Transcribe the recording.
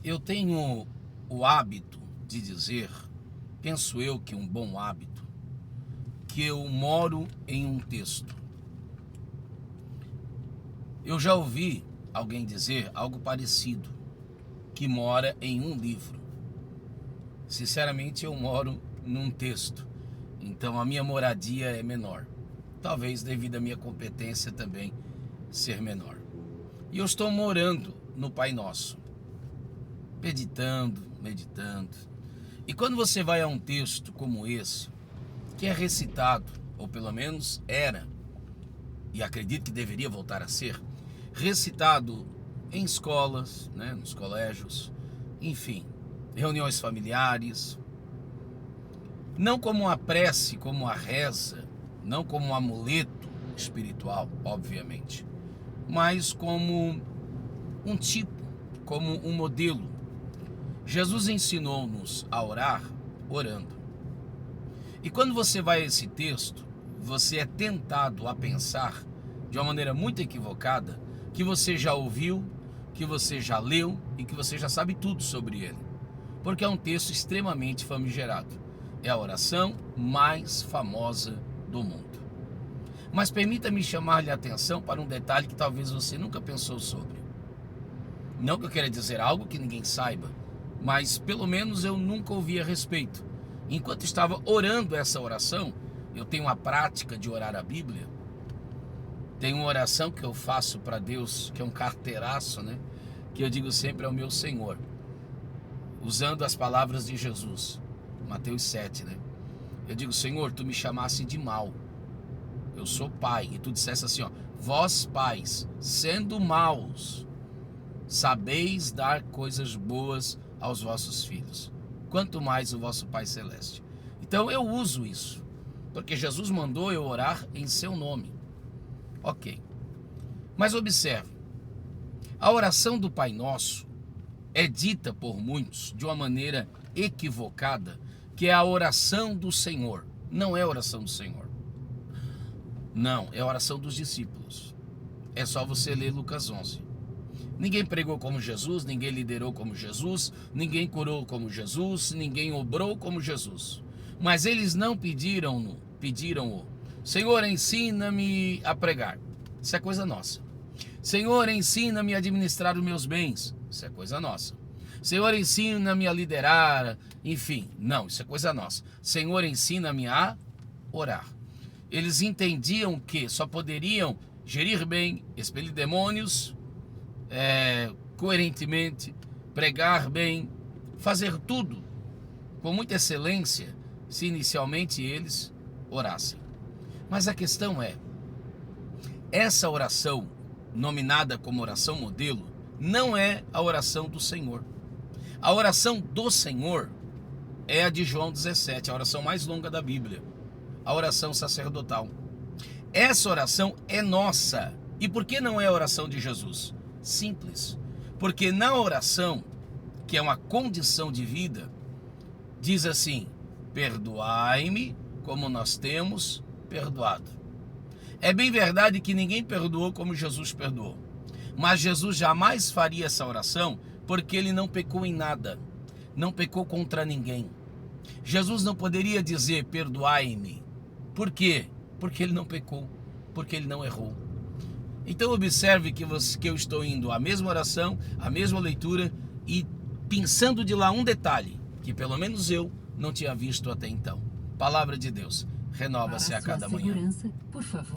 Eu tenho o hábito de dizer, penso eu que um bom hábito, que eu moro em um texto. Eu já ouvi alguém dizer algo parecido, que mora em um livro. Sinceramente, eu moro num texto, então a minha moradia é menor. Talvez devido à minha competência também ser menor. E eu estou morando no Pai Nosso, meditando. E quando você vai a um texto como esse, que é recitado, ou pelo menos era, e acredito que deveria voltar a ser, recitado em escolas, nos colégios, enfim, reuniões familiares, não como uma prece, como uma reza, não como um amuleto espiritual, obviamente, mas como um tipo, como um modelo. Jesus ensinou-nos a orar orando. E quando você vai a esse texto, você é tentado a pensar de uma maneira muito equivocada que você já ouviu, que você já leu e que você já sabe tudo sobre ele. Porque é um texto extremamente famigerado. É a oração mais famosa do mundo. Mas permita-me chamar-lhe a atenção para um detalhe que talvez você nunca pensou sobre. Não que eu queira dizer algo que ninguém saiba, mas pelo menos eu nunca ouvi a respeito. Enquanto estava orando essa oração, eu tenho a prática de orar a Bíblia. Tem uma oração que eu faço para Deus, que é um carteiraço, que eu digo sempre ao meu Senhor, usando as palavras de Jesus, Mateus 7, Eu digo: Senhor, tu me chamasse de mal, eu sou pai, e tu dissesse assim, vós pais, sendo maus, sabeis dar coisas boas aos vossos filhos, quanto mais o vosso Pai Celeste. Então eu uso isso, porque Jesus mandou eu orar em seu nome. Ok. Mas observe, a oração do Pai Nosso é dita por muitos de uma maneira equivocada, que é a oração do Senhor. Não é a oração do Senhor. Não, é a oração dos discípulos. É só você ler Lucas 11. Ninguém pregou como Jesus, ninguém liderou como Jesus, ninguém curou como Jesus, ninguém obrou como Jesus. Mas eles não pediram-o. Senhor, ensina-me a pregar. Isso é coisa nossa. Senhor, ensina-me a administrar os meus bens. Isso é coisa nossa. Senhor, ensina-me a liderar. Enfim, não, isso é coisa nossa. Senhor, ensina-me a orar. Eles entendiam que só poderiam gerir bem, expelir demônios, coerentemente, pregar bem, fazer tudo com muita excelência, se inicialmente eles orassem. Mas a questão é, essa oração, nominada como oração modelo, não é a oração do Senhor. A oração do Senhor é a de João 17, a oração mais longa da Bíblia, a oração sacerdotal. Essa oração é nossa. E por que não é a oração de Jesus? Simples. Porque na oração, que é uma condição de vida, diz assim: perdoai-me como nós temos perdoado. É bem verdade que ninguém perdoou como Jesus perdoou. Mas Jesus jamais faria essa oração porque ele não pecou em nada. Não pecou contra ninguém. Jesus não poderia dizer perdoai-me. Por quê? Porque ele não pecou. Porque ele não errou. Então observe que eu estou indo à mesma oração, à mesma leitura e pensando de lá um detalhe que pelo menos eu não tinha visto até então. Palavra de Deus, renova-se a cada manhã. Por favor.